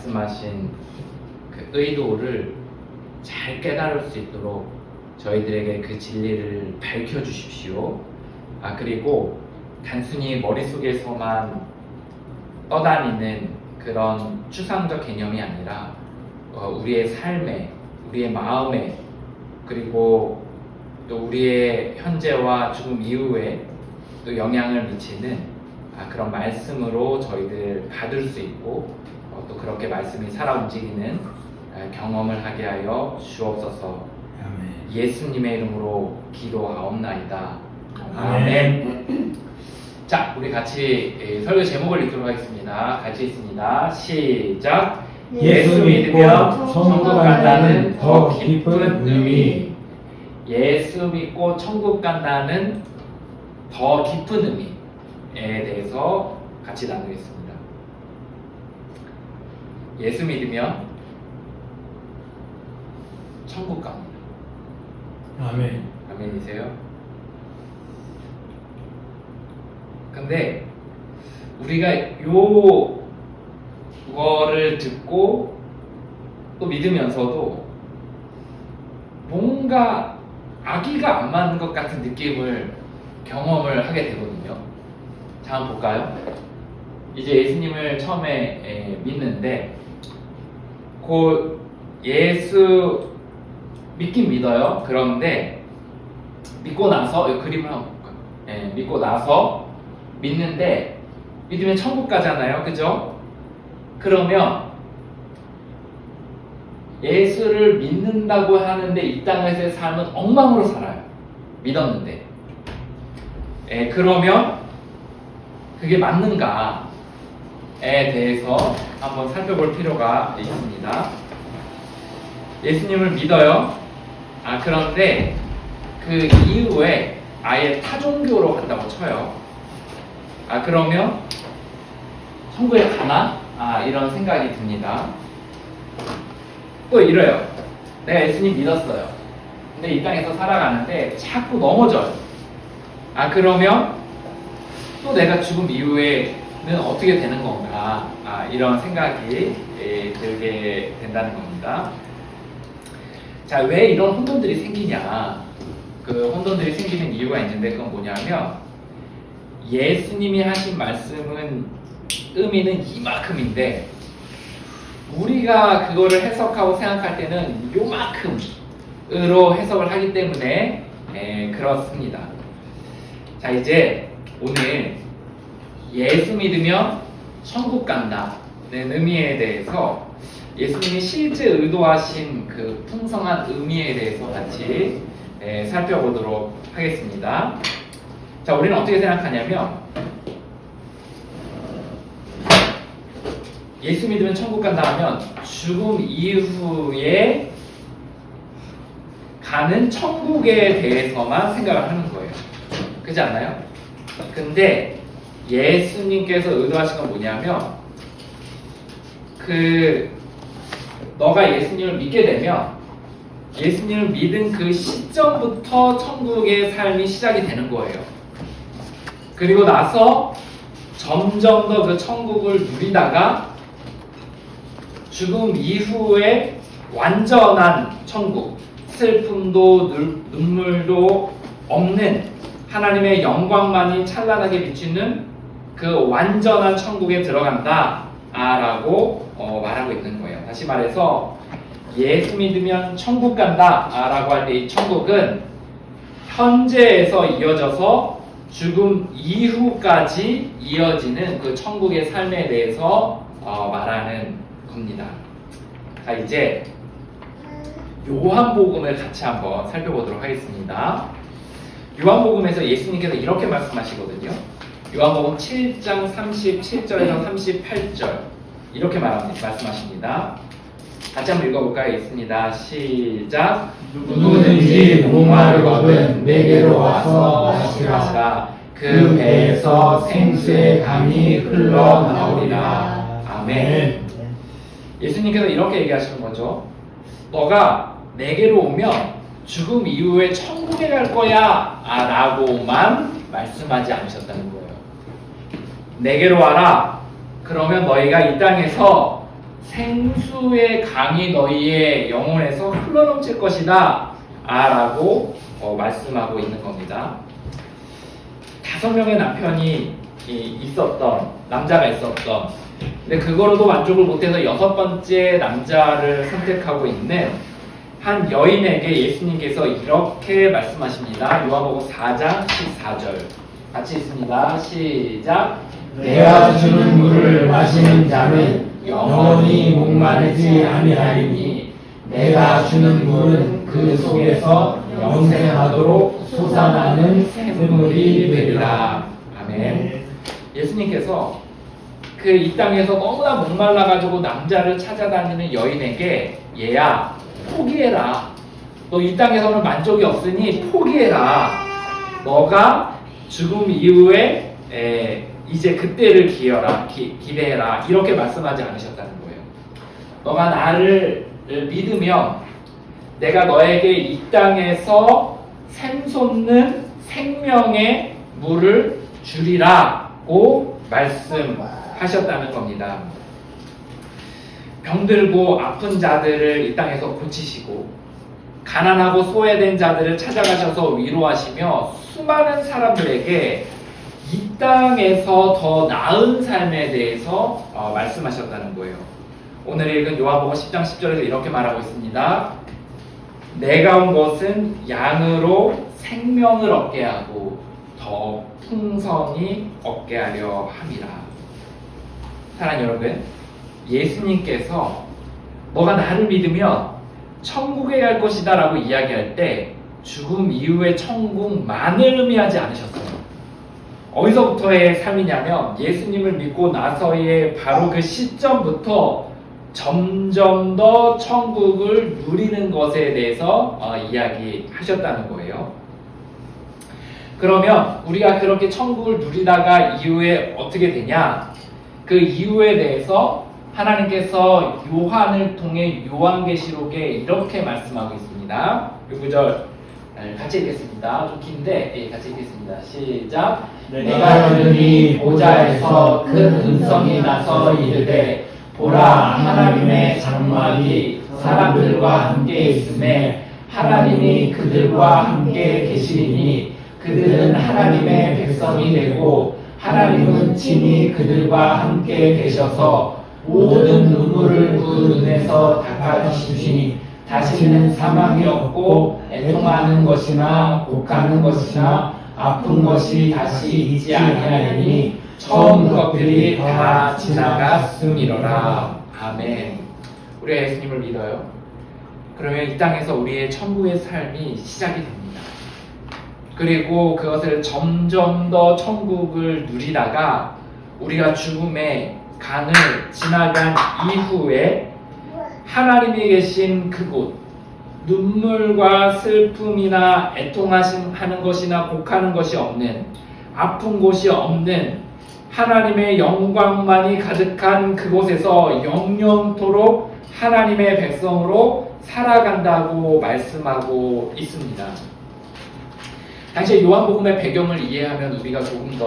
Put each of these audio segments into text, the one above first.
말씀하신 그 의도를 잘 깨달을 수 있도록 저희들에게 그 진리를 밝혀주십시오. 그리고 단순히 머릿속에서만 떠다니는 그런 추상적 개념이 아니라 우리의 삶에, 우리의 마음에, 그리고 또 우리의 현재와 죽음 이후에 또 영향을 미치는 그런 말씀으로 저희들 받을 수 있고 또 그렇게 말씀이 살아 움직이는 경험을 하게 하여 주옵소서. 아멘. 예수님의 이름으로 기도하옵나이다. 아멘. 자, 우리 같이 설교 제목을 읽도록 하겠습니다. 같이 읽습니다. 시작. 예수 믿으면 천국 간다는 더 깊은 의미. 예수 믿고 천국 간다는 더 깊은 의미에 대해서 같이 나누겠습니다. 예수 믿으면 천국 갑니다. 아멘. 아멘이세요? 근데 우리가 요거를 듣고 또 믿으면서도 뭔가 아기가 안 맞는 것 같은 느낌을 경험을 하게 되거든요. 자, 한번 볼까요? 이제 예수님을 처음에 믿는데 그 예수 믿긴 믿어요. 그런데 믿고 나서 그림을 한번 볼까요? 믿고 나서 믿는데 믿으면 천국 가잖아요. 그죠? 그러면 예수를 믿는다고 하는데 이 땅에서의 삶은 엉망으로 살아요. 믿었는데. 그러면 그게 맞는가에 대해서 한번 살펴볼 필요가 있습니다. 예수님을 믿어요. 그런데 그 이후에 아예 타종교로 간다고 쳐요. 그러면 천국에 가나? 이런 생각이 듭니다. 또 이래요. 내가 예수님 믿었어요. 근데 이 땅에서 살아가는데 자꾸 넘어져요. 그러면 또 내가 죽음 이후에는 어떻게 되는 건가? 이런 생각이 들게 된다는 겁니다. 자, 왜 이런 혼돈들이 생기냐? 그 혼돈들이 생기는 이유가 있는데 그건 뭐냐면 예수님이 하신 말씀은 의미는 이만큼인데 우리가 그거를 해석하고 생각할 때는 요만큼으로 해석을 하기 때문에 그렇습니다. 자, 이제 오늘 예수 믿으면 천국 간다는 의미에 대해서 예수님이 실제 의도하신 그 풍성한 의미에 대해서 같이 살펴보도록 하겠습니다. 자, 우리는 어떻게 생각하냐면 예수 믿으면 천국 간다 하면 죽음 이후에 가는 천국에 대해서만 생각을 하는 거예요. 그렇지 않나요? 근데 예수님께서 의도하신 건 뭐냐면 너가 예수님을 믿게 되면 예수님을 믿은 그 시점부터 천국의 삶이 시작이 되는 거예요. 그리고 나서 점점 더 그 천국을 누리다가 죽음 이후에 완전한 천국, 슬픔도 눈물도 없는 하나님의 영광만이 찬란하게 비치는 그 완전한 천국에 들어간다 라고 말하고 있는 거예요. 다시 말해서 예수 믿으면 천국 간다 라고 할 때 이 천국은 현재에서 이어져서 죽음 이후까지 이어지는 그 천국의 삶에 대해서 말하는 겁니다. 자, 이제 요한복음을 같이 한번 살펴보도록 하겠습니다. 요한복음에서 예수님께서 이렇게 말씀하시거든요. 요한복음 7장 37절에서 38절 이렇게 말씀하십니다. 같이 한번 읽어볼까요? 있습니다. 시작. 누구든지 목마르거든 내게로 와서 마시라. 그 배에서 생수의 강이 흘러나오리라. 아멘. 예수님께서 이렇게 얘기하시는 거죠. 너가 내게로 오면 죽음 이후에 천국에 갈 거야 라고만 말씀하지 않으셨다는 거예요. 내게로 와라. 그러면 너희가 이 땅에서 생수의 강이 너희의 영혼에서 흘러넘칠 것이다 라고 말씀하고 있는 겁니다. 5명의 남편이 있었던 남자가 있었던, 근데 그거로도 만족을 못해서 6번째 남자를 선택하고 있는 한 여인에게 예수님께서 이렇게 말씀하십니다. 요한복음 4장 14절 같이 있습니다. 시작. 내가 주는 물을 마시는 자는 영원히 목마르지 아니하리니 내가 주는 물은 그 속에서 영생하도록 솟아나는 샘물이 되리라. 아멘. 예수님께서 그 이 땅에서 너무나 목말라가지고 남자를 찾아다니는 여인에게 얘야 포기해라. 너 이 땅에서는 만족이 없으니 포기해라. 너가 죽음 이후에 이제 그때를 기대해라. 이렇게 말씀하지 않으셨다는 거예요. 너가 나를 믿으면 내가 너에게 이 땅에서 샘솟는 생명의 물을 주리라고 말씀하셨다는 겁니다. 병들고 아픈 자들을 이 땅에서 고치시고 가난하고 소외된 자들을 찾아가셔서 위로하시며 수많은 사람들에게 이 땅에서 더 나은 삶에 대해서 말씀하셨다는 거예요. 오늘 읽은 요한복음 10장 10절에서 이렇게 말하고 있습니다. 내가 온 것은 양으로 생명을 얻게 하고 더 풍성히 얻게 하려 함이라. 사랑하는 여러분, 예수님께서 너가 나를 믿으면 천국에 갈 것이다 라고 이야기할 때 죽음 이후의 천국만을 의미하지 않으셨어요. 어디서부터의 삶이냐면 예수님을 믿고 나서의 바로 그 시점부터 점점 더 천국을 누리는 것에 대해서 이야기하셨다는 거예요. 그러면 우리가 그렇게 천국을 누리다가 이후에 어떻게 되냐? 그 이후에 대해서 하나님께서 요한을 통해 요한계시록에 이렇게 말씀하고 있습니다. 이 구절 같이 읽겠습니다. 좀 긴데 같이 읽겠습니다. 시작. 내가 들으니 보좌에서 큰 음성이 나서 이르되 보라 하나님의 장막이 사람들과 함께 있음에 하나님이 그들과 함께 계시리니 그들은 하나님의 백성이 되고 하나님은 친히 그들과 함께 계셔서 모든 눈물을 그 눈에서 닦아주시니 다시는 사망이 없고 애통하는 것이나 곡하는 것이나 아픈 것이 다시 있지 아니하리니 처음 것들이 다 지나갔음이로라. 아멘. 우리가 예수님을 믿어요. 그러면 이 땅에서 우리의 천국의 삶이 시작이 됩니다. 그리고 그것을 점점 더 천국을 누리다가 우리가 죽음의 강을 지나간 이후에 하나님이 계신 그곳, 눈물과 슬픔이나 애통하는 것이나 곡하는 것이 없는, 아픈 곳이 없는 하나님의 영광만이 가득한 그곳에서 영영토록 하나님의 백성으로 살아간다고 말씀하고 있습니다. 당시 요한복음의 배경을 이해하면 우리가 조금 더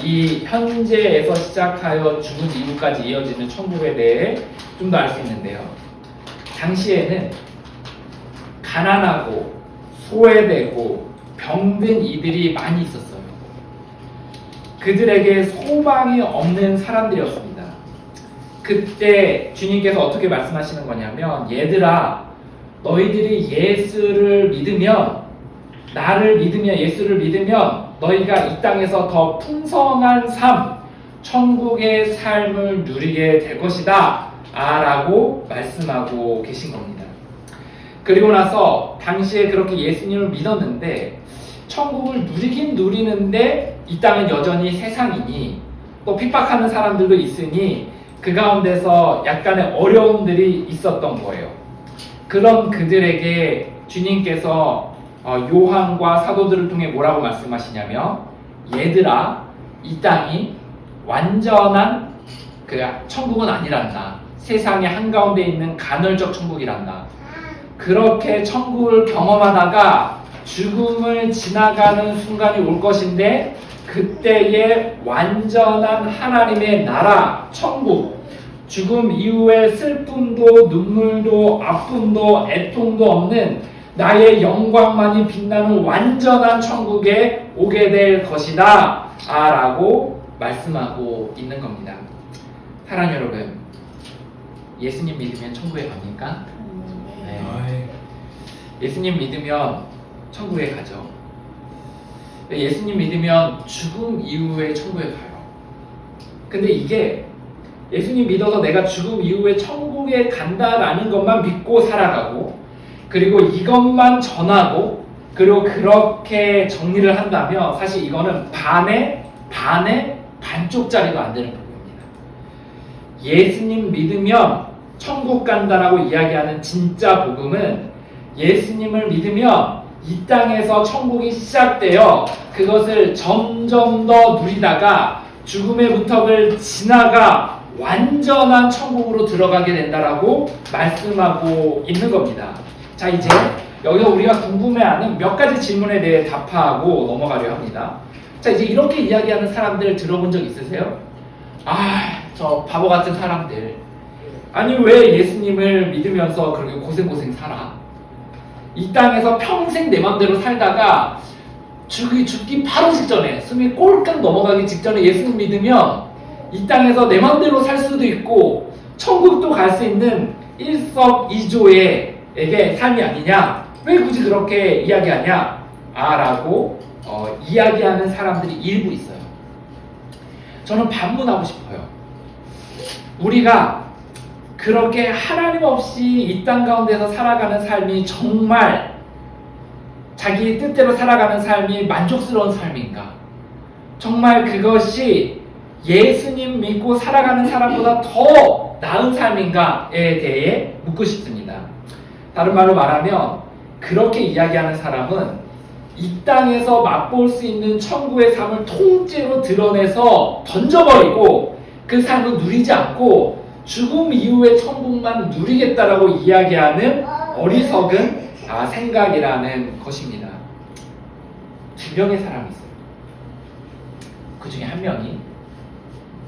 이 현재에서 시작하여 죽은 이후까지 이어지는 천국에 대해 좀 더 알 수 있는데요. 당시에는 가난하고 소외되고 병든 이들이 많이 있었어요. 그들에게 소망이 없는 사람들이었습니다. 그때 주님께서 어떻게 말씀하시는 거냐면, 얘들아, 너희들이 예수를 믿으면, 나를 믿으면, 예수를 믿으면 너희가 이 땅에서 더 풍성한 삶, 천국의 삶을 누리게 될 것이다 라고 말씀하고 계신 겁니다. 그리고 나서 당시에 그렇게 예수님을 믿었는데 천국을 누리긴 누리는데 이 땅은 여전히 세상이니 또 핍박하는 사람들도 있으니 그 가운데서 약간의 어려움들이 있었던 거예요. 그런 그들에게 주님께서 요한과 사도들을 통해 뭐라고 말씀하시냐면, 얘들아, 이 땅이 완전한 천국은 아니란다. 세상의 한가운데 있는 간헐적 천국이란다. 그렇게 천국을 경험하다가 죽음을 지나가는 순간이 올 것인데 그때의 완전한 하나님의 나라, 천국, 죽음 이후에 슬픔도 눈물도 아픔도 애통도 없는 나의 영광만이 빛나는 완전한 천국에 오게 될 것이다 라고 말씀하고 있는 겁니다. 사랑하는 여러분, 예수님 믿으면 천국에 갑니까? 네. 아멘. 예수님 믿으면 천국에 가죠. 예수님 믿으면 죽음 이후에 천국에 가요. 근데 이게 예수님 믿어서 내가 죽음 이후에 천국에 간다라는 것만 믿고 살아가고, 그리고 이것만 전하고, 그리고 그렇게 정리를 한다면 사실 이거는 반에 반쪽짜리도 안 되는 부분입니다. 예수님 믿으면 천국 간다라고 이야기하는 진짜 복음은 예수님을 믿으면 이 땅에서 천국이 시작되어 그것을 점점 더 누리다가 죽음의 문턱을 지나가 완전한 천국으로 들어가게 된다라고 말씀하고 있는 겁니다. 자, 이제 여기서 우리가 궁금해하는 몇 가지 질문에 대해 답하고 넘어가려 합니다. 자, 이제 이렇게 이야기하는 사람들 들어본 적 있으세요? 저 바보 같은 사람들. 아니, 왜 예수님을 믿으면서 그렇게 고생 살아? 이 땅에서 평생 내 맘대로 살다가 죽기 바로 직전에, 숨이 꼴깍 넘어가기 직전에 예수님 믿으면 이 땅에서 내 맘대로 살 수도 있고 천국도 갈 수 있는 일석이조의 삶이 아니냐? 왜 굳이 그렇게 이야기하냐? 라고 이야기하는 사람들이 일부 있어요. 저는 반문하고 싶어요. 우리가 그렇게 하나님 없이 이 땅 가운데서 살아가는 삶이 정말 자기 뜻대로 살아가는 삶이 만족스러운 삶인가? 정말 그것이 예수님 믿고 살아가는 사람보다 더 나은 삶인가에 대해 묻고 싶습니다. 다른 말로 말하면 그렇게 이야기하는 사람은 이 땅에서 맛볼 수 있는 천국의 삶을 통째로 드러내서 던져버리고 그 삶을 누리지 않고 죽음 이후의 천국만 누리겠다라고 이야기하는 어리석은 생각이라는 것입니다. 두 명의 사람이 있어요. 그 중에 한 명이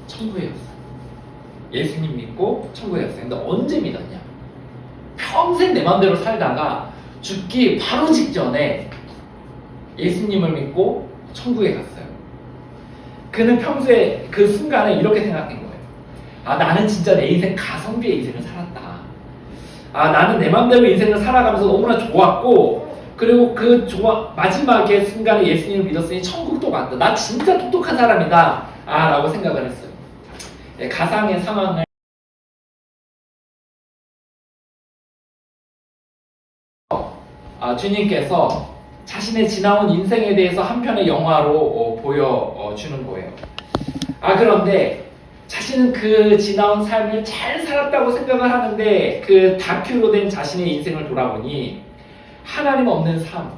천국에 갔어요. 예수님 믿고 천국에 갔어요. 근데 언제 믿었냐? 평생 내 마음대로 살다가 죽기 바로 직전에 예수님을 믿고 천국에 갔어요. 그는 평소에 그 순간에 이렇게 생각한 거예요. 나는 진짜 내 인생 가성비의 인생을 살았다. 나는 내 맘대로 인생을 살아가면서 너무나 좋았고, 그리고 마지막에 순간에 예수님을 믿었으니 천국도 갔다. 나 진짜 똑똑한 사람이다. 라고 생각을 했어요. 가상의 상황을 주님께서 자신의 지나온 인생에 대해서 한 편의 영화로 보여주는 거예요. 그런데 자신은 그 지나온 삶을 잘 살았다고 생각을 하는데 그 다큐로 된 자신의 인생을 돌아보니 하나님 없는 삶,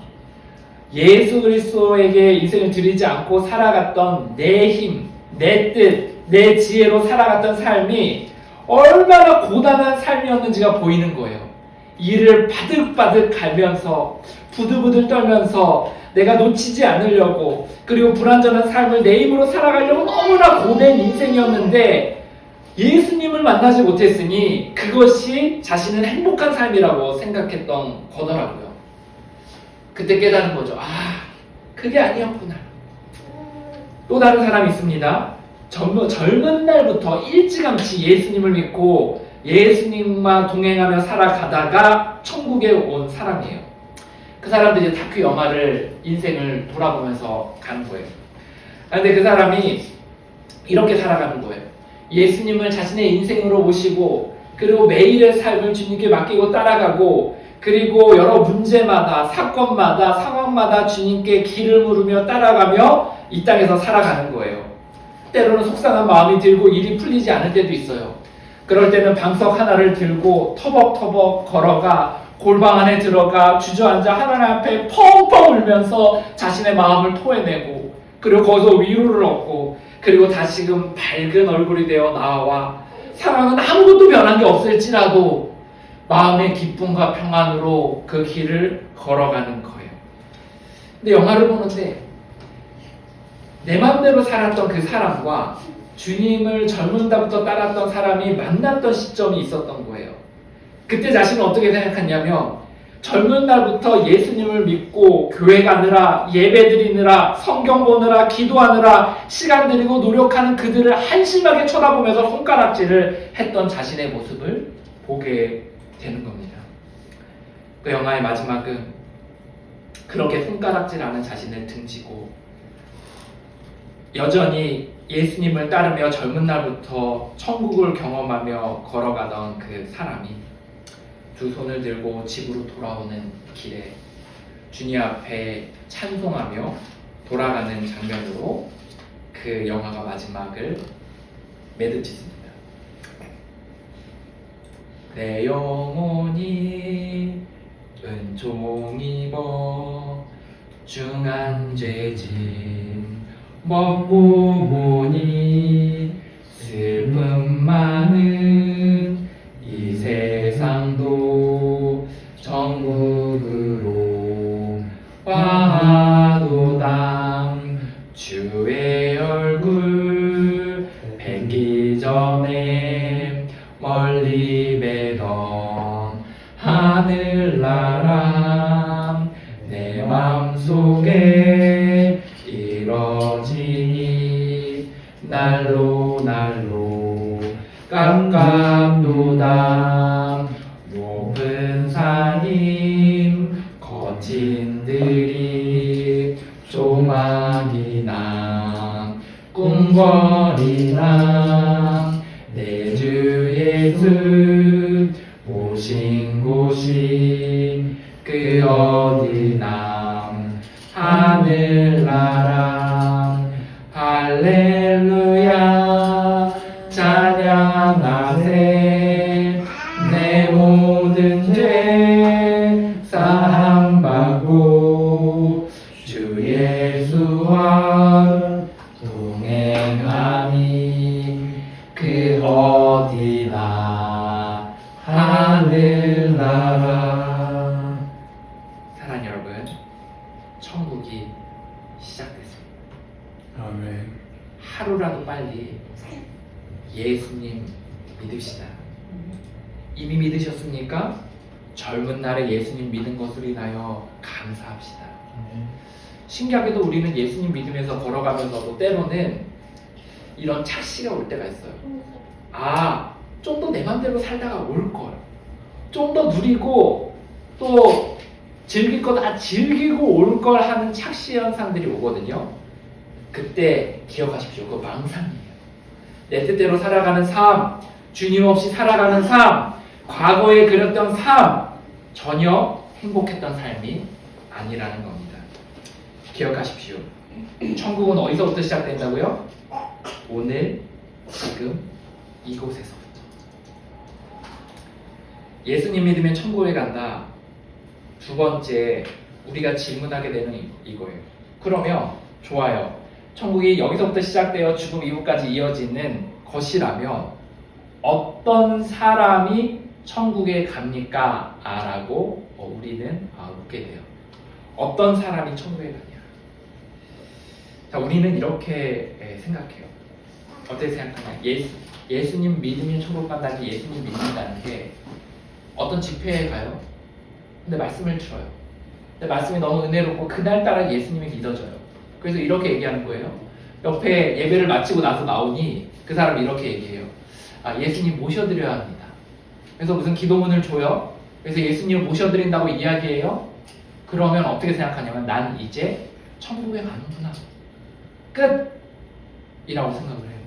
예수 그리스도에게 인생을 드리지 않고 살아갔던 내 힘, 내 뜻, 내 지혜로 살아갔던 삶이 얼마나 고단한 삶이었는지가 보이는 거예요. 이를 바득바득 갈면서 부들부들 떨면서 내가 놓치지 않으려고, 그리고 불완전한 삶을 내 힘으로 살아가려고 너무나 고된 인생이었는데 예수님을 만나지 못했으니 그것이 자신은 행복한 삶이라고 생각했던 거더라고요. 그때 깨달은 거죠. 그게 아니었구나. 또 다른 사람이 있습니다. 젊은 날부터 일찌감치 예수님을 믿고 예수님과 동행하며 살아가다가 천국에 온 사람이에요. 그 사람들이 다큐 영화를 인생을 돌아보면서 가는 거예요. 근데 그 사람이 이렇게 살아가는 거예요. 예수님을 자신의 인생으로 모시고, 그리고 매일의 삶을 주님께 맡기고 따라가고, 그리고 여러 문제마다, 사건마다, 상황마다 주님께 길을 물으며 따라가며 이 땅에서 살아가는 거예요. 때로는 속상한 마음이 들고 일이 풀리지 않을 때도 있어요. 그럴 때는 방석 하나를 들고 터벅터벅 걸어가 골방 안에 들어가 주저앉아 하나님 앞에 펑펑 울면서 자신의 마음을 토해내고, 그리고 거기서 위로를 얻고, 그리고 다시금 밝은 얼굴이 되어 나와 사랑은 아무것도 변한 게 없을지라도 마음의 기쁨과 평안으로 그 길을 걸어가는 거예요. 근데 영화를 보는데 내 맘대로 살았던 그 사람과 주님을 젊은 날부터 따랐던 사람이 만났던 시점이 있었던 거예요. 그때 자신은 어떻게 생각했냐면 젊은 날부터 예수님을 믿고 교회 가느라 예배 드리느라 성경 보느라 기도하느라 시간 들이고 노력하는 그들을 한심하게 쳐다보면서 손가락질을 했던 자신의 모습을 보게 되는 겁니다. 그 영화의 마지막은 그렇게 손가락질하는 자신을 등지고 여전히 예수님을 따르며 젊은 날부터 천국을 경험하며 걸어가던 그 사람이 두 손을 들고 집으로 돌아오는 길에 주님 앞에 찬송하며 돌아가는 장면으로 그 영화가 마지막을 매듭짓습니다. 내 영혼이 은총 입어 중한 죄짐 먹고보니 슬픔 많은 이 세상도 천국으로 와도다 주의 얼굴 뵙기 전에 멀리 뵈던 하늘나라 내 맘속에 이뤄지니 날로 날로 깜깜도다 높은 산임 거친 들이 조막이나 꿈거리나 내 주 예수 오신 곳이 그 어디나 하늘나라 할렐루야 찬양하세 내 모든 죄 사함받고 주 예수와 동행하니 그 어디나 하늘나라. 사랑하는 여러분, 천국이 시작됐습니다. 아멘. 하루라도 빨리 예수님 믿읍시다. 이미 믿으셨습니까? 젊은 날에 예수님 믿은 것으로 인하여 감사합시다. 신기하게도 우리는 예수님 믿으면서 걸어가면서도 때로는 이런 착시가 올 때가 있어요. 좀 더 내 맘대로 살다가 올걸. 좀 더 누리고 또 즐길 거 다 즐기고 올 걸 하는 착시 현상들이 오거든요. 그때 기억하십시오. 그거 망상이에요. 내 뜻대로 살아가는 삶, 주님 없이 살아가는 삶, 과거에 그렸던 삶, 전혀 행복했던 삶이 아니라는 겁니다. 기억하십시오. 천국은 어디서부터 시작된다고요? 오늘, 지금, 이곳에서부터. 예수님 믿으면 천국에 간다. 두 번째, 우리가 질문하게 되는 이거예요. 그러면 좋아요. 천국이 여기서부터 시작되어 죽음 이후까지 이어지는 것이라면 어떤 사람이 천국에 갑니까? 라고 우리는 묻게 돼요. 어떤 사람이 천국에 가냐? 자, 우리는 이렇게 생각해요. 어떻게 생각하냐? 예수님 믿으면 천국 간다는 게, 예수님 믿는다는 게 어떤 집회에 가요. 근데 말씀을 들어요. 근데 말씀이 너무 은혜롭고 그날따라 예수님이 믿어져요. 그래서 이렇게 얘기하는 거예요. 옆에 예배를 마치고 나서 나오니 그 사람이 이렇게 얘기해요. 예수님 모셔드려야 합니다. 그래서 무슨 기도문을 줘요. 그래서 예수님을 모셔드린다고 이야기해요. 그러면 어떻게 생각하냐면 난 이제 천국에 가는구나. 끝! 이라고 생각을 해요.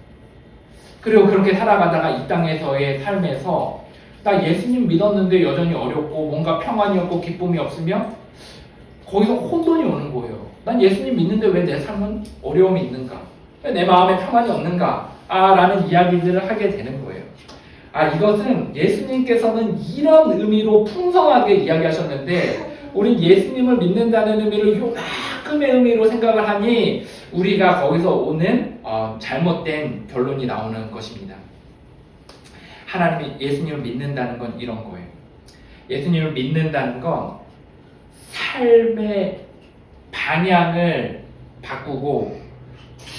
그리고 그렇게 살아가다가 이 땅에서의 삶에서 나 예수님 믿었는데 여전히 어렵고 뭔가 평안이 없고 기쁨이 없으면 거기서 혼돈이 오는 거예요. 난 예수님 믿는데 왜 내 삶은 어려움이 있는가? 왜 내 마음에 평안이 없는가? 라는 이야기들을 하게 되는 거예요. 이것은 예수님께서는 이런 의미로 풍성하게 이야기하셨는데 우린 예수님을 믿는다는 의미를 요만큼의 의미로 생각을 하니 우리가 거기서 오는 잘못된 결론이 나오는 것입니다. 하나님이 예수님을 믿는다는 건 이런 거예요. 예수님을 믿는다는 건 삶의 방향을 바꾸고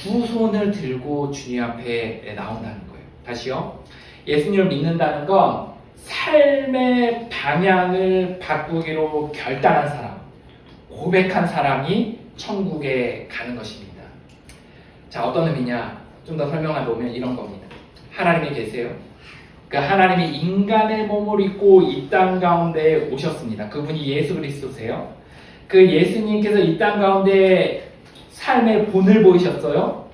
두 손을 들고 주님 앞에 나온다는 거예요. 다시요. 예수님을 믿는다는 건 삶의 방향을 바꾸기로 결단한 사람, 고백한 사람이 천국에 가는 것입니다. 자, 어떤 의미냐? 좀 더 설명해 보면 이런 겁니다. 하나님이 계세요. 그 하나님이 인간의 몸을 입고 이 땅 가운데 오셨습니다. 그분이 예수 그리스도세요. 그 예수님께서 이 땅 가운데 삶의 본을 보이셨어요.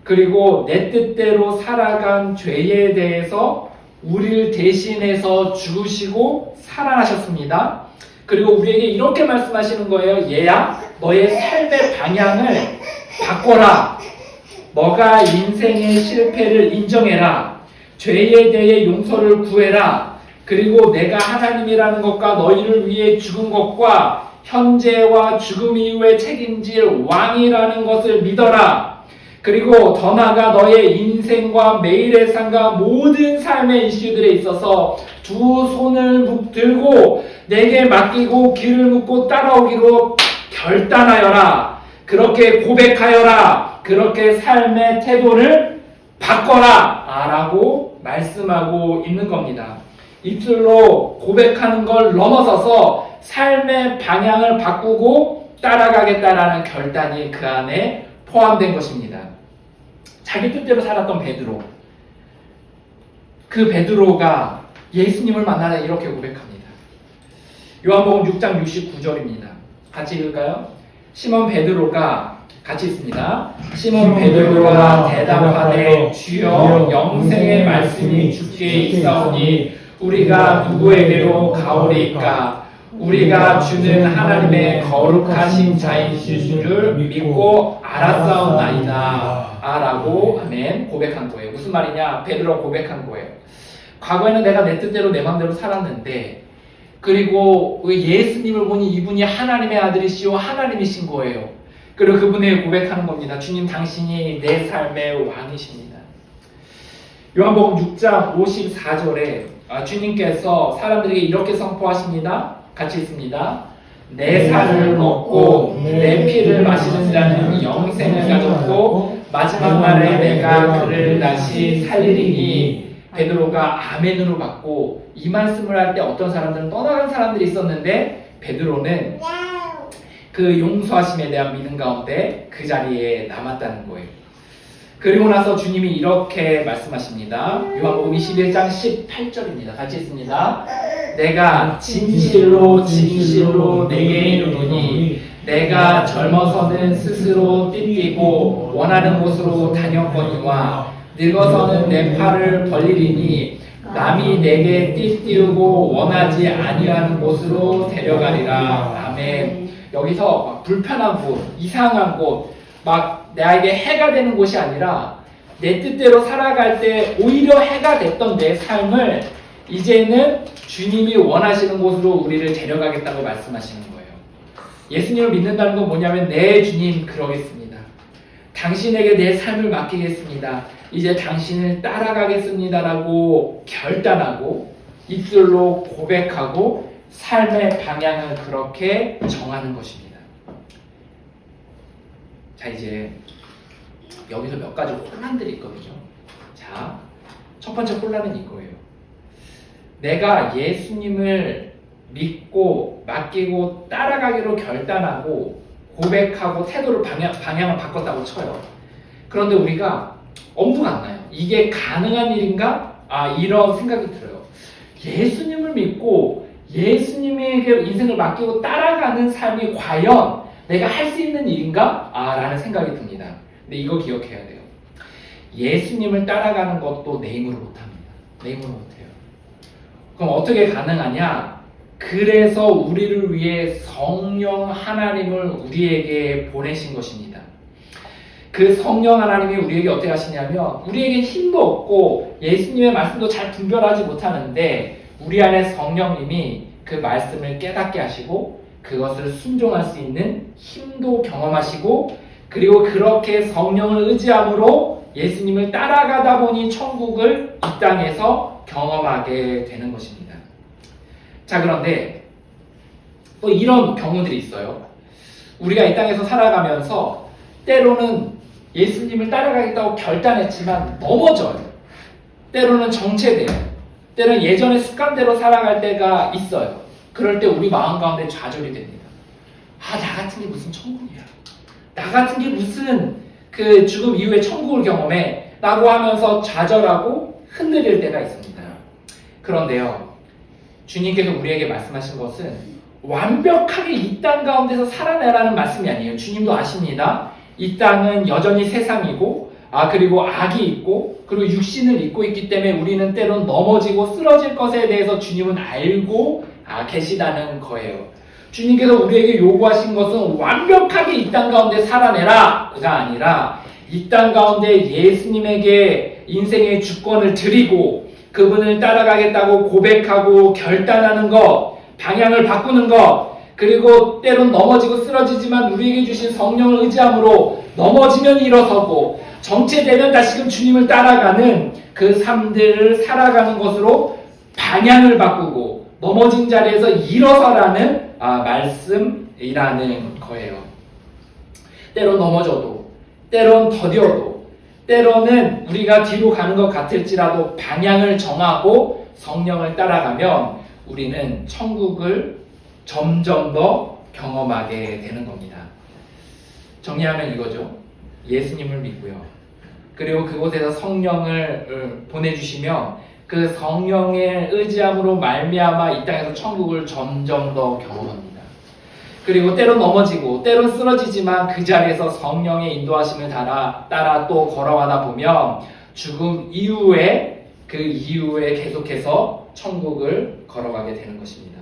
그리고 내 뜻대로 살아간 죄에 대해서 우리를 대신해서 죽으시고 살아나셨습니다. 그리고 우리에게 이렇게 말씀하시는 거예요. 얘야, 너의 삶의 방향을 바꿔라. 너가 인생의 실패를 인정해라. 죄에 대해 용서를 구해라. 그리고 내가 하나님이라는 것과 너희를 위해 죽은 것과 현재와 죽음 이후에 책임질 왕이라는 것을 믿어라. 그리고 더 나아가 너의 인생과 매일의 삶과 모든 삶의 이슈들에 있어서 두 손을 들고 내게 맡기고 길을 묻고 따라오기로 결단하여라. 그렇게 고백하여라. 그렇게 삶의 태도를 바꿔라. 라고 말씀하고 있는 겁니다. 입술로 고백하는 걸 넘어서서 삶의 방향을 바꾸고 따라가겠다라는 결단이 그 안에 포함된 것입니다. 자기 뜻대로 살았던 베드로. 그 베드로가 예수님을 만나다 이렇게 고백합니다. 요한복음 6장 69절입니다. 같이 읽을까요? 시몬 베드로가 같이 있습니다. 시몬 베드로가 대답하되 주여 영생의 말씀이 주께 있사오니 우리가 누구에게로 가오리까? 우리가 주는 하나님의 거룩하신 자이신 줄 믿고 알았사옵나이다. 라고 아멘 고백한 거예요. 무슨 말이냐? 베드로가 고백한 거예요. 과거에는 내가 내 뜻대로 내 마음대로 살았는데 그리고 예수님을 보니 이분이 하나님의 아들이시오 하나님이신 거예요. 그리고 그분에게 고백하는 겁니다. 주님 당신이 내 삶의 왕이십니다. 요한복음 6장 54절에 주님께서 사람들에게 이렇게 선포하십니다. 같이 있습니다. 내 살을 먹고 내 피를 마시는 자는 영생을 가졌고 마지막 날에 내가 그를 다시 살리리니. 베드로가 아멘으로 받고 이 말씀을 할 때 어떤 사람들은 떠나간 사람들이 있었는데 베드로는 그 용서하심에 대한 믿음 가운데 그 자리에 남았다는 거예요. 그리고 나서 주님이 이렇게 말씀하십니다. 요한복음 21장 18절입니다. 같이 있습니다. 내가 진실로 진실로 내게 이르노니 내가 젊어서는 스스로 띠띠고 원하는 곳으로 다녔거니와 늙어서는 내 팔을 벌리리니 남이 내게 띠띠우고 원하지 아니하는 곳으로 데려가리라. 아멘. 여기서 막 불편한 곳, 이상한 곳, 막 나에게 해가 되는 곳이 아니라 내 뜻대로 살아갈 때 오히려 해가 됐던 내 삶을 이제는 주님이 원하시는 곳으로 우리를 데려가겠다고 말씀하시는 거예요. 예수님을 믿는다는 건 뭐냐면 네 주님 그러겠습니다. 당신에게 내 삶을 맡기겠습니다. 이제 당신을 따라가겠습니다라고 결단하고 입술로 고백하고 삶의 방향을 그렇게 정하는 것입니다. 자, 이제 여기서 몇 가지 혼란들이 있거든요. 자, 첫 번째 혼란은 이거예요. 내가 예수님을 믿고 맡기고 따라가기로 결단하고 고백하고 태도를 방향을 바꿨다고 쳐요. 그런데 우리가 엄두가 안 나요. 이게 가능한 일인가? 이런 생각이 들어요. 예수님을 믿고 예수님에게 인생을 맡기고 따라가는 삶이 과연 내가 할 수 있는 일인가? 라는 생각이 듭니다. 근데 이거 기억해야 돼요. 예수님을 따라가는 것도 내 힘으로 못합니다. 내 힘으로 못해요. 그럼 어떻게 가능하냐? 그래서 우리를 위해 성령 하나님을 우리에게 보내신 것입니다. 그 성령 하나님이 우리에게 어떻게 하시냐면 우리에게 힘도 없고 예수님의 말씀도 잘 분별하지 못하는데 우리 안에 성령님이 그 말씀을 깨닫게 하시고 그것을 순종할 수 있는 힘도 경험하시고 그리고 그렇게 성령을 의지함으로 예수님을 따라가다 보니 천국을 이 땅에서 경험하게 되는 것입니다. 자, 그런데 또 이런 경우들이 있어요. 우리가 이 땅에서 살아가면서 때로는 예수님을 따라가겠다고 결단했지만 넘어져요. 때로는 정체돼요. 때로는 예전의 습관대로 살아갈 때가 있어요. 그럴 때 우리 마음 가운데 좌절이 됩니다. 나 같은 게 무슨 천국이야. 나 같은 게 무슨 그 죽음 이후에 천국을 경험해. 라고 하면서 좌절하고 흔들릴 때가 있습니다. 그런데요, 주님께서 우리에게 말씀하신 것은 완벽하게 이 땅 가운데서 살아내라는 말씀이 아니에요. 주님도 아십니다. 이 땅은 여전히 세상이고, 그리고 악이 있고, 그리고 육신을 입고 있기 때문에 우리는 때론 넘어지고 쓰러질 것에 대해서 주님은 알고 계시다는 거예요. 주님께서 우리에게 요구하신 것은 완벽하게 이 땅 가운데 살아내라가 아니라 이 땅 가운데 예수님에게 인생의 주권을 드리고 그분을 따라가겠다고 고백하고 결단하는 것, 방향을 바꾸는 것, 그리고 때론 넘어지고 쓰러지지만 우리에게 주신 성령을 의지함으로 넘어지면 일어서고 정체되면 다시금 주님을 따라가는 그 삶들을 살아가는 것으로 방향을 바꾸고 넘어진 자리에서 일어서라는 말씀이라는 거예요. 때론 넘어져도, 때론 더뎌도, 때로는 우리가 뒤로 가는 것 같을지라도 방향을 정하고 성령을 따라가면 우리는 천국을 점점 더 경험하게 되는 겁니다. 정리하면 이거죠. 예수님을 믿고요. 그리고 그곳에서 성령을 보내주시면 그 성령의 의지함으로 말미암아 이 땅에서 천국을 점점 더 경험합니다. 그리고 때론 넘어지고 때론 쓰러지지만 그 자리에서 성령의 인도하심을 따라 또 걸어가다 보면 죽음 이후에 그 이후에 계속해서 천국을 걸어가게 되는 것입니다.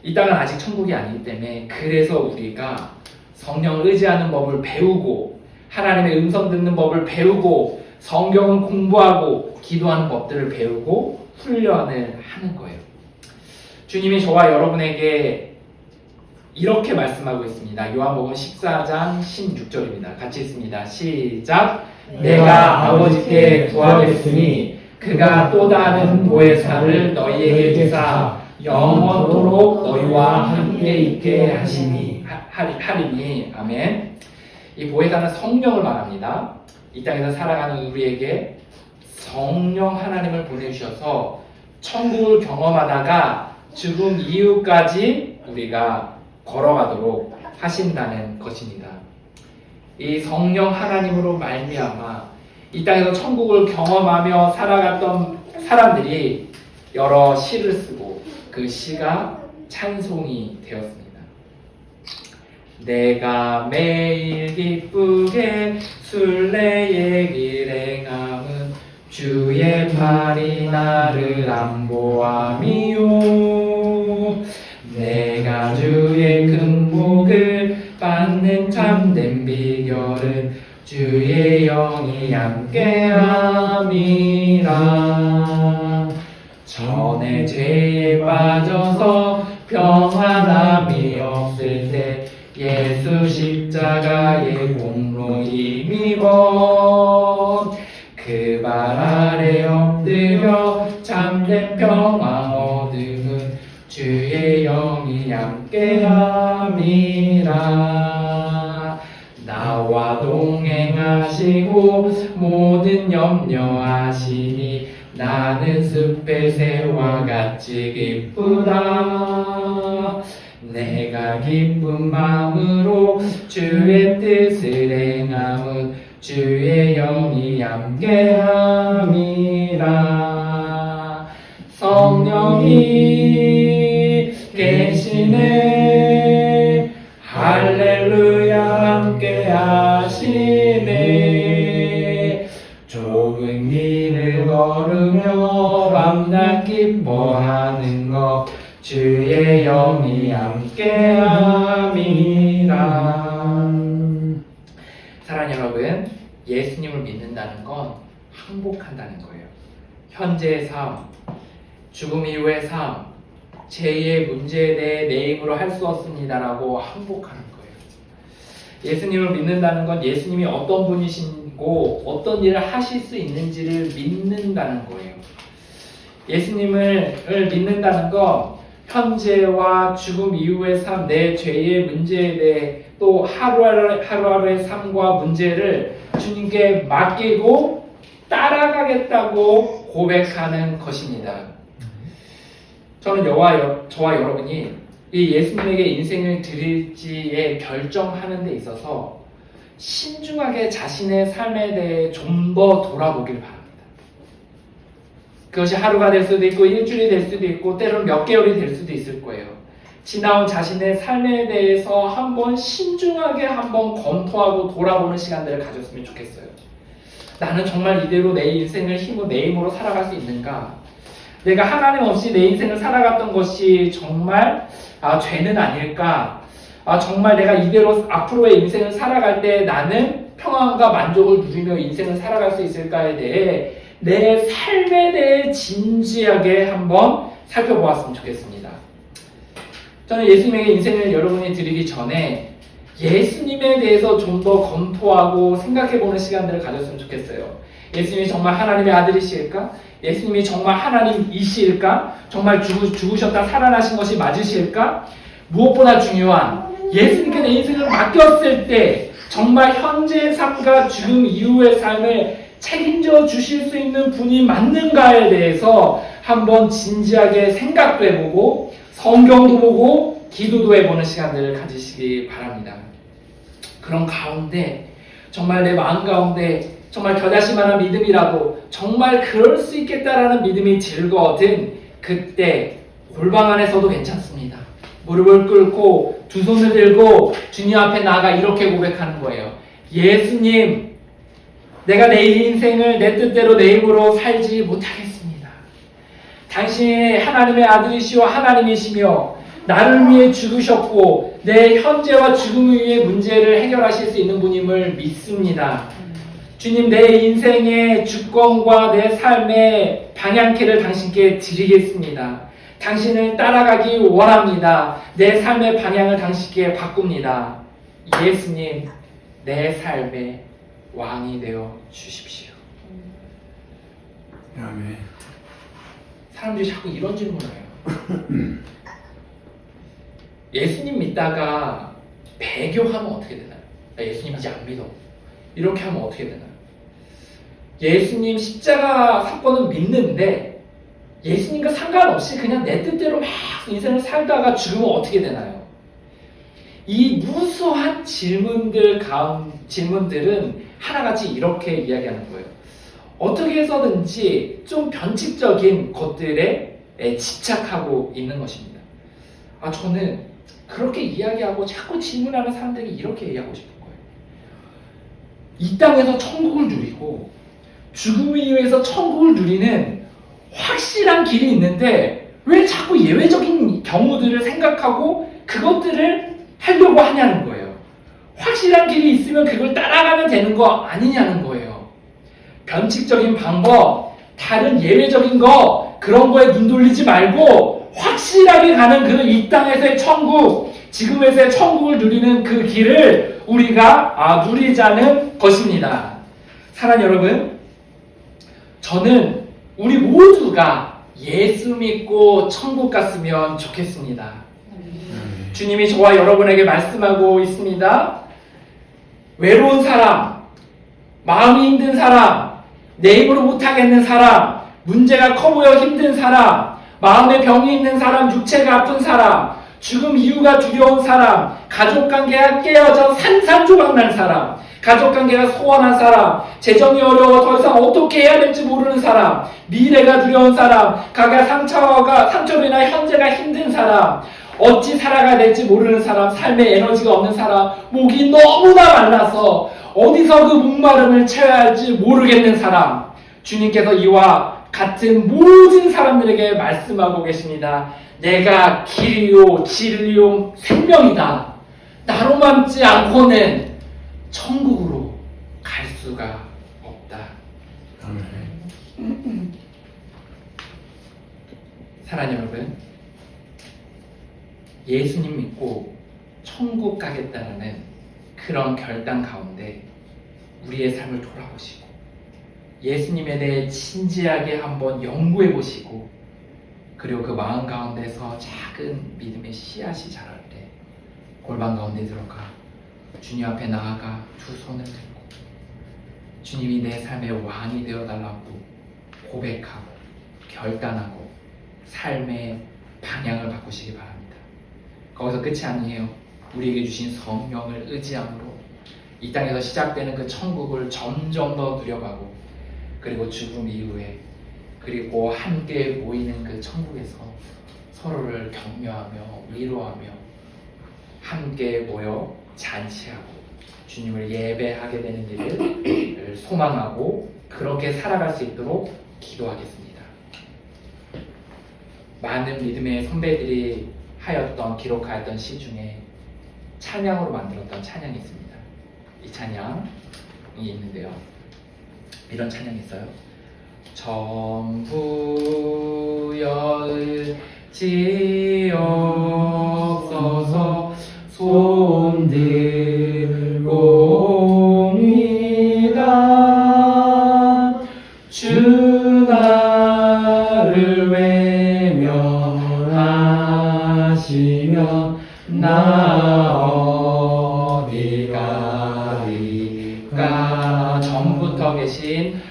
이 땅은 아직 천국이 아니기 때문에 그래서 우리가 성령을 의지하는 법을 배우고 하나님의 음성 듣는 법을 배우고 성경을 공부하고 기도하는 법들을 배우고 훈련을 하는 거예요. 주님이 저와 여러분에게 이렇게 말씀하고 있습니다. 요한복음 14장 16절입니다. 같이 읽습니다. 시작. 내가 아버지께 구하겠으니 그가 또 다른 보혜사를 너희에게 주사 영원토록 너희와 함께 있게 하시니 하리니. 아멘. 이 보혜사는 성령을 말합니다. 이 땅에서 살아가는 우리에게 성령 하나님을 보내주셔서 천국을 경험하다가 죽음 이후까지 우리가 걸어가도록 하신다는 것입니다. 이 성령 하나님으로 말미암아 이 땅에서 천국을 경험하며 살아갔던 사람들이 여러 시를 쓰고 그 시가 찬송이 되었습니다. 내가 매일 기쁘게 순례의 길 행함은 주의 팔이 나를 안보함이요. 내가 주의 큰 복을 받는 참된 비결은 주의 영이 함께함이라. 전에 죄에 빠져서 평안함이 없을 때 예수 십자가의 공로 힘입어 그 발 아래 엎드려 참된 평안 얻음은 주의 영이 함께함이라. 나와 동행하시고 모든 염려하시니 나는 숲의 새와 같이 기쁘다. 내가 기쁜 마음으로 주의 뜻을 행함은 주의 영이 함께함이라. 성령이 계시네. 할렐루야 함께하시네. 좁은 길을 걸으며 밤낮 기뻐하는 것 주의 영이 함께함이라. 사랑하는 여러분, 예수님을 믿는다는 건 항복한다는 거예요. 현재의 삶, 죽음 이후의 삶, 제2의 문제에 대해 내 힘으로 할 수 없습니다라고 항복하는 거예요. 예수님을 믿는다는 건 예수님이 어떤 분이시고 어떤 일을 하실 수 있는지를 믿는다는 거예요. 예수님을 믿는다는 건 현재와 죽음 이후의 삶, 내 죄의 문제에 대해 또 하루하루의 삶과 문제를 주님께 맡기고 따라가겠다고 고백하는 것입니다. 저는 저와 여러분이 이 예수님에게 인생을 드릴지에 결정하는 데 있어서 신중하게 자신의 삶에 대해 좀 더 돌아보길 바랍니다. 그것이 하루가 될 수도 있고 일주일이 될 수도 있고 때로는 몇 개월이 될 수도 있을 거예요. 지나온 자신의 삶에 대해서 한번 신중하게 한번 검토하고 돌아보는 시간들을 가졌으면 좋겠어요. 나는 정말 이대로 내 인생을 내 힘으로 살아갈 수 있는가? 내가 하나님 없이 내 인생을 살아갔던 것이 정말 죄는 아닐까? 정말 내가 이대로 앞으로의 인생을 살아갈 때 나는 평안과 만족을 누리며 인생을 살아갈 수 있을까에 대해 내 삶에 대해 진지하게 한번 살펴보았으면 좋겠습니다. 저는 예수님에게 인생을 여러분이 드리기 전에 예수님에 대해서 좀 더 검토하고 생각해보는 시간들을 가졌으면 좋겠어요. 예수님이 정말 하나님의 아들이실까? 예수님이 정말 하나님이실까? 정말 죽으셨다 살아나신 것이 맞으실까? 무엇보다 중요한 예수님께 내 인생을 맡겼을 때 정말 현재의 삶과 죽음 이후의 삶을 책임져 주실 수 있는 분이 맞는가에 대해서 한번 진지하게 생각도 해보고 성경도 보고 기도도 해보는 시간들을 가지시기 바랍니다. 그런 가운데 정말 내 마음 가운데 정말 겨자씨만한 믿음이라도 정말 그럴 수 있겠다라는 믿음이 들거든 그때 골방 안에서도 괜찮습니다. 무릎을 꿇고 두 손을 들고 주님 앞에 나아가 이렇게 고백하는 거예요. 예수님, 내가 내 인생을 내 뜻대로 내 힘으로 살지 못하겠습니다. 당신이 하나님의 아들이시오 하나님이시며 나를 위해 죽으셨고 내 현재와 죽음 위의 문제를 해결하실 수 있는 분임을 믿습니다. 주님, 내 인생의 주권과 내 삶의 방향키를 당신께 드리겠습니다. 당신을 따라가기 원합니다. 내 삶의 방향을 당신께 바꿉니다. 예수님, 내 삶의 왕이 되어 주십시오. 아멘. 사람들이 자꾸 이런 질문을 해요. 예수님 믿다가 배교하면 어떻게 되나요? 나 예수님 이제 안 믿어. 이렇게 하면 어떻게 되나요? 예수님 십자가 사건은 믿는데 예수님과 상관없이 그냥 내 뜻대로 막 인생을 살다가 죽으면 어떻게 되나요? 이 무수한 질문들은 하나같이 이렇게 이야기하는 거예요. 어떻게 해서든지 좀 변칙적인 것들에 집착하고 있는 것입니다. 저는 그렇게 이야기하고 자꾸 질문하는 사람들에게 이렇게 얘기하고 싶은 거예요. 이 땅에서 천국을 누리고 죽음 이후에서 천국을 누리는 확실한 길이 있는데 왜 자꾸 예외적인 경우들을 생각하고 그것들을 하려고 하냐는 거예요. 확실한 길이 있으면 그걸 따라가면 되는 거 아니냐는 거예요. 변칙적인 방법, 다른 예외적인 거 그런 거에 눈 돌리지 말고 확실하게 가는 그 이 땅에서의 천국, 지금에서의 천국을 누리는 그 길을 우리가 누리자는 것입니다. 사랑하는 여러분, 저는 우리 모두가 예수 믿고 천국 갔으면 좋겠습니다. 주님이 저와 여러분에게 말씀하고 있습니다. 외로운 사람, 마음이 힘든 사람, 내 힘으로 못하겠는 사람, 문제가 커 보여 힘든 사람, 마음에 병이 있는 사람, 육체가 아픈 사람, 죽음 이유가 두려운 사람, 가족관계가 깨어져 산산조각 난 사람, 가족관계가 소원한 사람, 재정이 어려워 더 이상 어떻게 해야 될지 모르는 사람, 미래가 두려운 사람, 각각 상처로 인한 현재가 힘든 사람, 어찌 살아가야 될지 모르는 사람, 삶에 에너지가 없는 사람, 목이 너무나 말라서 어디서 그 목마름을 채워야 할지 모르겠는 사람, 주님께서 이와 같은 모든 사람들에게 말씀하고 계십니다. 내가 길이요 진리요 생명이다. 나로 맘지 않고는 천국으로 갈 수가 없다. 아멘. 사랑하는 여러분, 예수님 믿고 천국 가겠다는 그런 결단 가운데 우리의 삶을 돌아보시고 예수님에 대해 진지하게 한번 연구해 보시고 그리고 그 마음 가운데서 작은 믿음의 씨앗이 자랄 때 골방 가운데 들어가 주님 앞에 나아가 두 손을 들고 주님이 내 삶의 왕이 되어달라고 고백하고 결단하고 삶의 방향을 바꾸시기 바랍니다. 거기서 끝이 아니에요. 우리에게 주신 성령을 의지함으로 이 땅에서 시작되는 그 천국을 점점 더 누려가고 그리고 죽음 이후에 그리고 함께 모이는 그 천국에서 서로를 격려하며 위로하며 함께 모여 잔치하고 주님을 예배하게 되는 일을 소망하고 그렇게 살아갈 수 있도록 기도하겠습니다. 많은 믿음의 선배들이 기록하였던 시 중에 찬양으로 만들었던 찬양이 있습니다. 이 찬양이 있는데요. 이런 찬양이 있어요. 전부 열지옵소서 손 들고옵니다. 주 나를 외면하시면 나 어디 가리까. 전부터 계신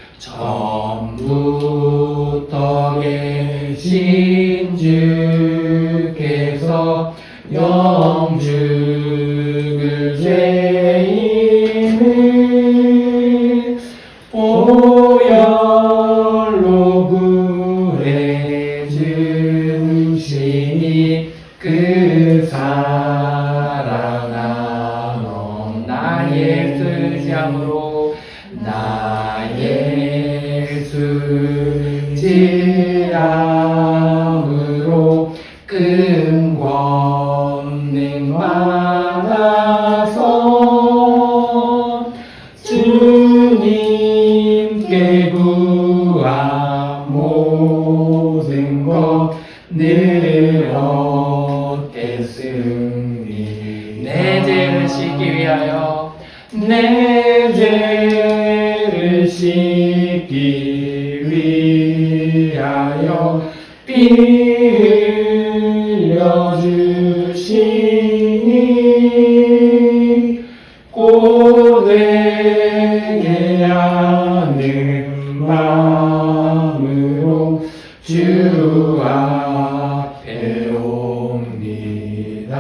주께서 영죽을 죄인을 보혈로 구해 주시니 그 사랑하노. 나 예수 의지함으로 나 예수 의지함으로 큰 권능 받아서 주님께 구한 모든 것 늘 얻겠으니. 내 죄를 씻기 위하여 내 죄를 씻기 위하여 피 흘려 주시니 고되게 하는 마음으로 주 앞에 옵니다.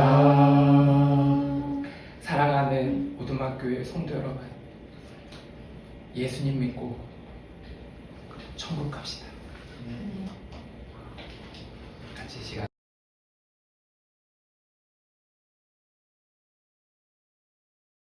사랑하는 오두막교회 성도 여러분, 예수님 믿고 천국 갑시다. 같이 시간